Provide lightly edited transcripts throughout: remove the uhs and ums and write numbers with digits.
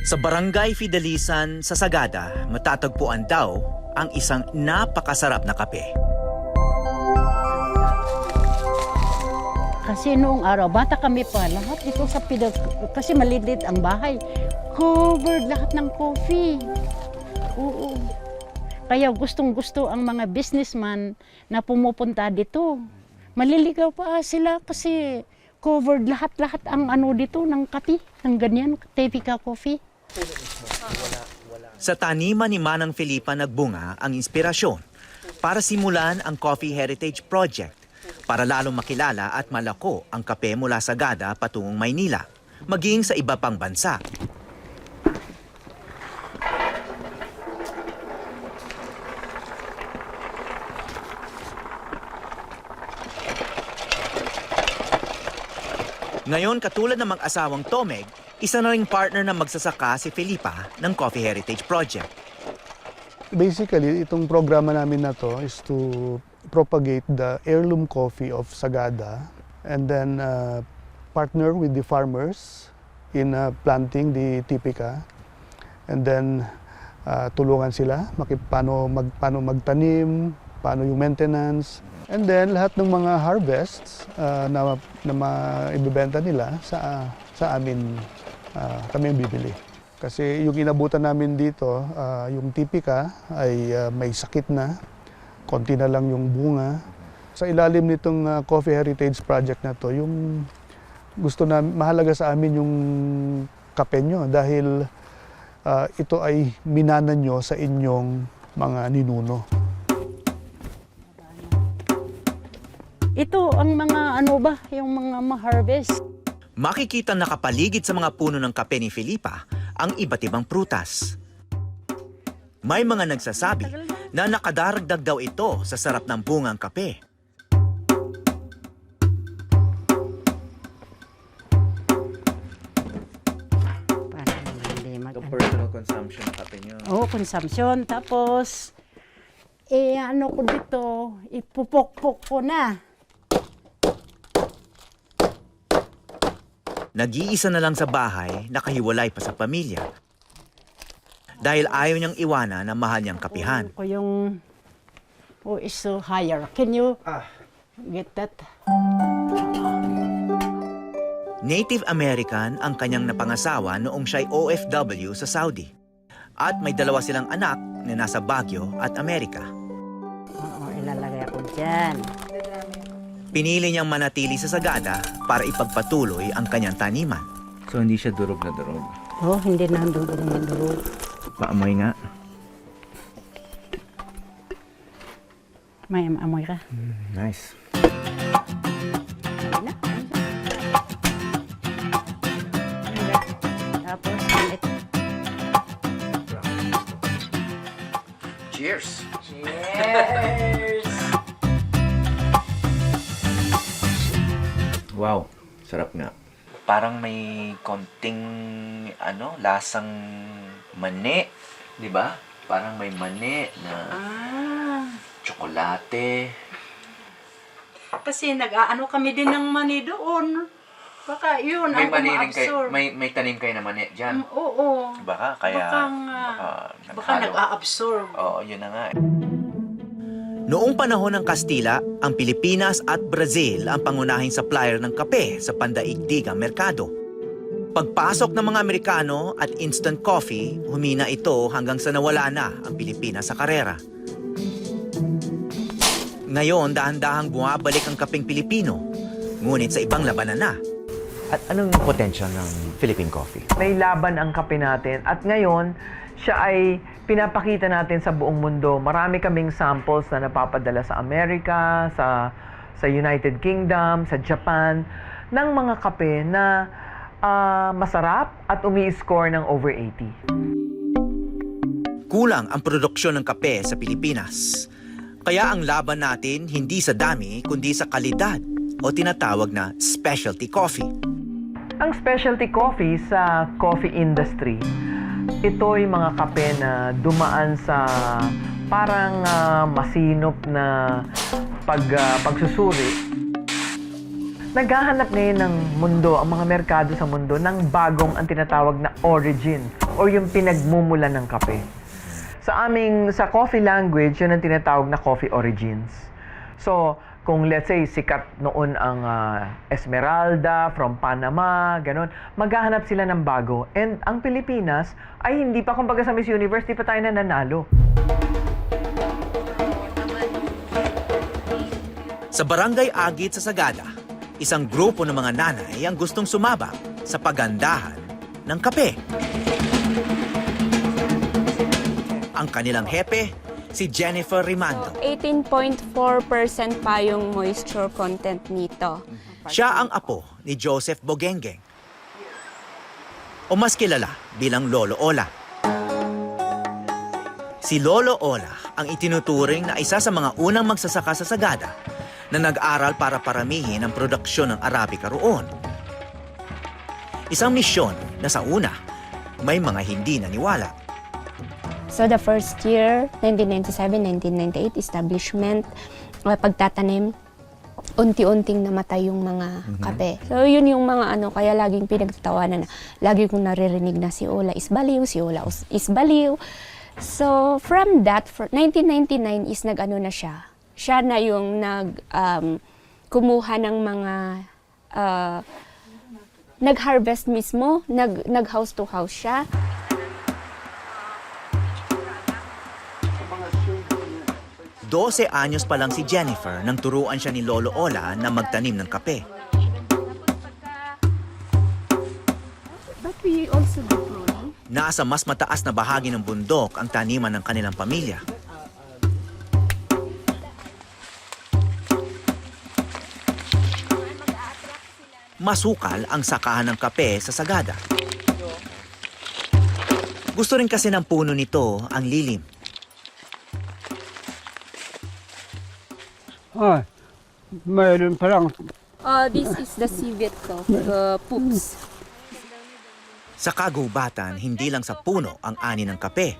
Sa Barangay Fidelisan sa Sagada, matatagpuan daw ang isang napakasarap na kape. Kasi noong araw, bata kami pa, lahat dito sa kasi malilit ang bahay. Covered lahat ng coffee. Oo. Kaya gustong-gusto ang mga businessman na pumupunta dito. Maliligaw pa sila kasi covered lahat-lahat ang ano dito ng kape, ng ganyan, Tepika Coffee. Sa taniman ni Manang Felipa nagbunga ang inspirasyon para simulan ang Coffee Heritage Project para lalong makilala at malako ang kape mula Sagada patungong Maynila, maging sa iba pang bansa. Ngayon, katulad ng mag-asawang Tomeg, isa na ring partner na magsasaka si Felipa ng Coffee Heritage Project. Basically, itong programa namin na to is to propagate the heirloom coffee of Sagada and then partner with the farmers in planting the Tipika and then tulungan sila paano magtanim, paano yung maintenance. And then lahat ng mga harvests na maibibenta nila sa amin kami ang bibili. Kasi yung inabutan namin dito, yung Tipika ay may sakit na, konti na lang yung bunga. Sa ilalim nitong Coffee Heritage Project na to, yung mahalaga sa amin yung kape nyo dahil ito ay minana nyo sa inyong mga ninuno. Ito ang mga ano ba, yung mga ma-harvest. Makikita nakapaligid sa mga puno ng kape ni Felipa ang iba't ibang prutas. May mga nagsasabi na nakadaragdag daw ito sa sarap ng bungang kape. The personal consumption ng kape nyo. Oo, consumption. Tapos, ano ko dito, ipupok-pok ko na. Nag-iisa na lang sa bahay, nakahiwalay pa sa pamilya. Dahil ayaw niyang iwanan ang mahal niyang kapihan. Ko yung, is so higher. Can you get that? Native American ang kanyang napangasawa noong siya'y OFW sa Saudi. At may dalawa silang anak na nasa Baguio at Amerika. Oo, ilalagay ako dyan. Pinili niyang manatili sa Sagada para ipagpatuloy ang kanyang taniman. So hindi siya durog na durog? Oh, hindi na durog na durog. Paamoy nga. May amoy ka. Nice. Tapos, ito. Cheers! Cheers! Wow, sarap nga. Parang may konting lasang mani, 'di ba? Parang may mani na tsokolate. Kasi nag-aano kami din ng mani doon. Baka yun May ang mani rin kayo, uma-absorb. may tanim kayo na mani diyan. Oo. Baka kaya Baka nag-a-absorb. Oo, yun na nga. Noong panahon ng Kastila, ang Pilipinas at Brazil ang pangunahing supplier ng kape sa pandaigdigang merkado. Pagpasok ng mga Amerikano at instant coffee, humina ito hanggang sa nawala na ang Pilipinas sa karera. Ngayon, dahan-dahang bumabalik ang kapeng Pilipino, ngunit sa ibang labanan na. At anong potential ng Philippine coffee? May laban ang kape natin at ngayon, siya ay pinapakita natin sa buong mundo. Marami kaming samples na napapadala sa Amerika, sa United Kingdom, sa Japan, ng mga kape na masarap at umi-score ng over 80. Kulang ang produksyon ng kape sa Pilipinas. Kaya ang laban natin hindi sa dami kundi sa kalidad o tinatawag na specialty coffee. Ang specialty coffee sa coffee industry, ito'y mga kape na dumaan sa parang masinop na pagsusuri. Naghahanap ngayon ng mundo, ang mga merkado sa mundo, ng bagong ang tinatawag na origin or yung pinagmumulan ng kape. Sa coffee language, yun ang tinatawag na coffee origins. So, kung let's say, sikat noon ang Esmeralda from Panama, ganun, maghahanap sila ng bago. And ang Pilipinas ay hindi pa, kumbaga sa Miss Universe, di pa tayo nananalo. Sa Barangay Agit sa Sagada, isang grupo ng mga nanay ang gustong sumabak sa pagandahan ng kape. Ang kanilang hepe, si Jennifer Rimando. 18.4% pa yung moisture content nito. Siya ang apo ni Joseph Bogengeng, o mas kilala bilang Lolo Ola. Si Lolo Ola ang itinuturing na isa sa mga unang magsasaka sa Sagada na nag-aral para paramihin ang produksyon ng Arabica roon. Isang misyon na sa una, may mga hindi naniwala. So the first year, 1997-1998, establishment, pagtatanim, unti-unting namatay yung mga kape. So yun yung mga kaya laging pinagtatawanan na lagi kong naririnig na si Ola is baliw, si Ola is baliw. So from that, 1999 is na siya. Siya na yung kumuha ng mga nag-harvest mismo, nag-house to house siya. 12 anyos pa lang si Jennifer nang turuan siya ni Lolo Ola na magtanim ng kape. But we also do pruning. Nasa mas mataas na bahagi ng bundok ang taniman ng kanilang pamilya. Masukal ang sakahan ng kape sa Sagada. Gusto rin kasi ng puno nito ang lilim. Mayroon pa lang. This is the civet ko, poops. Sa kagubatan, hindi lang sa puno ang ani ng kape.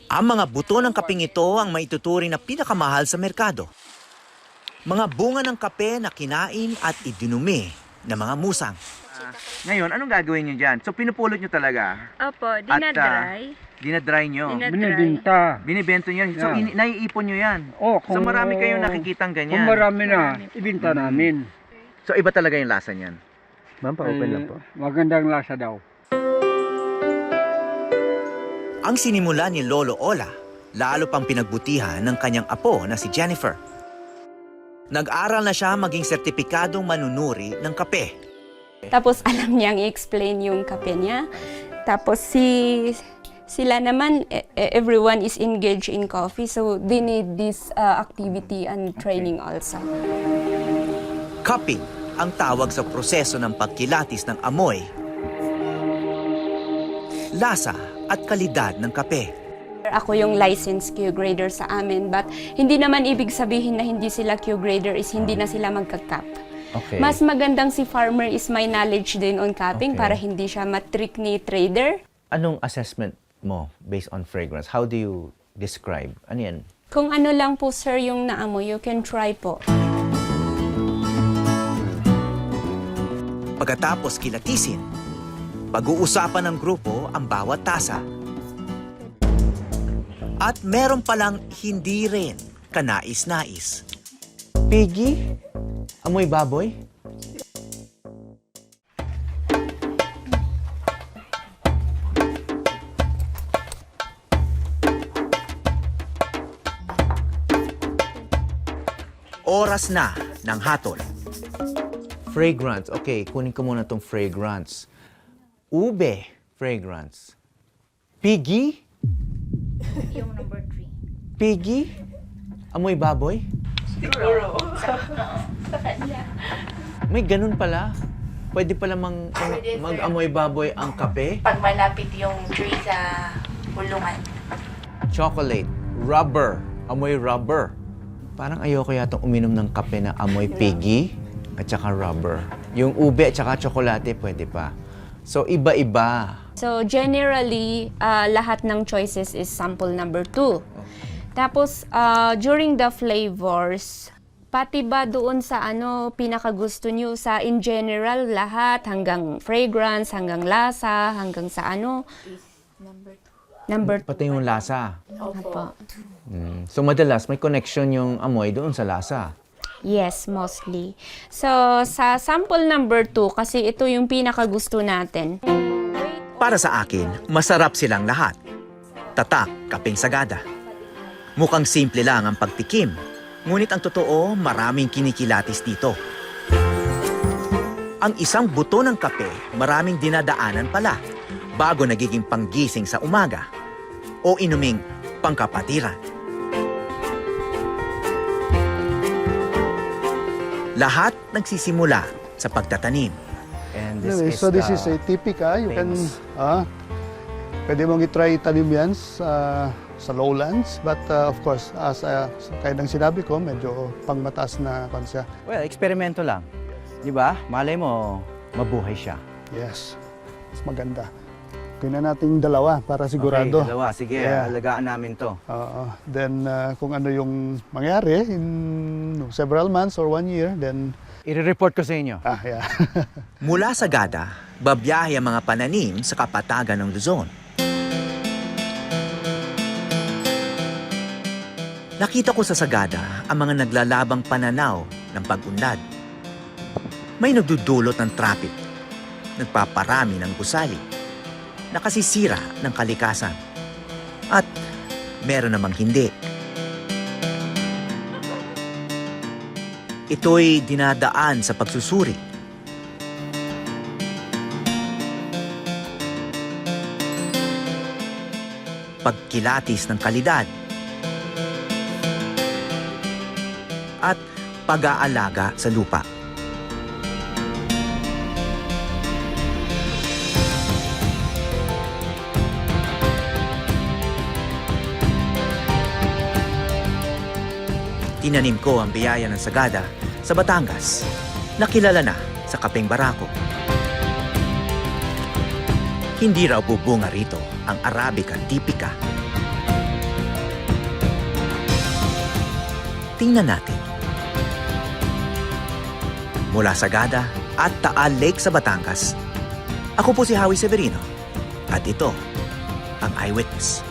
Ang mga buto ng kapeng ito ang maituturing na pinakamahal sa merkado. Mga bunga ng kape na kinain at idinumi ng mga musang. Ngayon, anong gagawin niyo dyan? So, pinupulot niyo talaga? Opo, dinadry. Dinadry niyo? Binibinta. Binibento niyo? So, Yeah. naiipon niyo yan? Oh, So, marami kayong nakikitang ganyan? Kung marami na, ibinta namin. So, iba talaga yung lasa niyan? Ma'am, pa-open lang po. Magandang lasa daw. Ang sinimula ni Lolo Ola, lalo pang pinagbutihan ng kanyang apo na si Jennifer. Nag-aral na siya maging sertipikadong manunuri ng kape. Tapos alam niyang i-explain yung kape niya. Tapos sila naman, everyone is engaged in coffee, so they need this activity and training also. Cupping ang tawag sa proseso ng pagkilatis ng amoy, lasa at kalidad ng kape. Ako yung licensed Q-grader sa amin, but hindi naman ibig sabihin na hindi sila Q-grader is hindi na sila magka-cup. Okay. Mas magandang si farmer is may knowledge din on cupping Okay. para hindi siya matrick ni trader. Anong assessment mo based on fragrance? How do you describe? Ano yan? Kung ano lang po sir yung naamoy, you can try po. Pagkatapos kilatisin, pag-uusapan ng grupo ang bawat tasa. At meron palang hindi rin kanais-nais. Piggy? Amoy baboy? Oras na ng hatol. Fragrance. Okay, kunin ko muna tong fragrance. Ube. Fragrance. Piggy? Yung number 3. Piggy? Amoy baboy? May ganun pala. Pwede pala mag-amoy baboy ang kape. Pag malapit yung tree sa kulungan. Chocolate. Rubber. Amoy rubber. Parang ayoko yatang uminom ng kape na amoy piggy at saka rubber. Yung ube at saka tsokolate, pwede pa. So, iba-iba. So generally, lahat ng choices is sample number 2. Tapos, during the flavors, Pati ba doon sa pinakagusto nyo sa in general lahat hanggang fragrance, hanggang lasa, hanggang sa Number 2. Pati yung lasa. Opo. So madalas may connection yung amoy doon sa lasa. Yes, mostly. So sa sample number 2, kasi ito yung pinakagusto natin. Para sa akin, masarap silang lahat. Tatak, kapeng sagada. Mukhang simple lang ang pagtikim. Ngunit ang totoo, maraming kinikilatis dito. Ang isang buto ng kape, maraming dinadaanan pala bago nagiging panggising sa umaga o inuming pangkapatiran. Lahat nagsisimula sa pagtatanim. And this Anyway, is so this the is a typica. You famous. pwede mong i-try tanim yan sa lowlands. But of course, kaya ng sinabi ko, medyo pangmataas na konsya. Well, eksperimento lang. Di ba? Malay mo, mabuhay siya. Yes, mas maganda. Kaya natin dalawa para sigurado. Okay, dalawa. Sige, Yeah. alagaan namin to. Then kung ano yung mangyari in several months or 1 year, then I-report ko sa inyo. yeah. Mula sa Gada, babiyahe ang mga pananim sa kapatagan ng Luzon. Nakita ko sa Sagada ang mga naglalabang pananaw ng pag-unlad. May nagdudulot ng traffic, nagpaparami ng gusali, nakasisira ng kalikasan, at meron namang hindi. Ito'y dinadaan sa pagsusuri. Pagkilatis ng kalidad, at pag-aalaga sa lupa. Tinanim ko ang biyaya ng Sagada sa Batangas, na kilala na sa kapeng barako. Hindi raw bubunga rito ang Arabica typica. Tingnan natin. Mula Sagada at Taal Lake sa Batangas, ako po si Howie Severino at ito ang Eyewitness.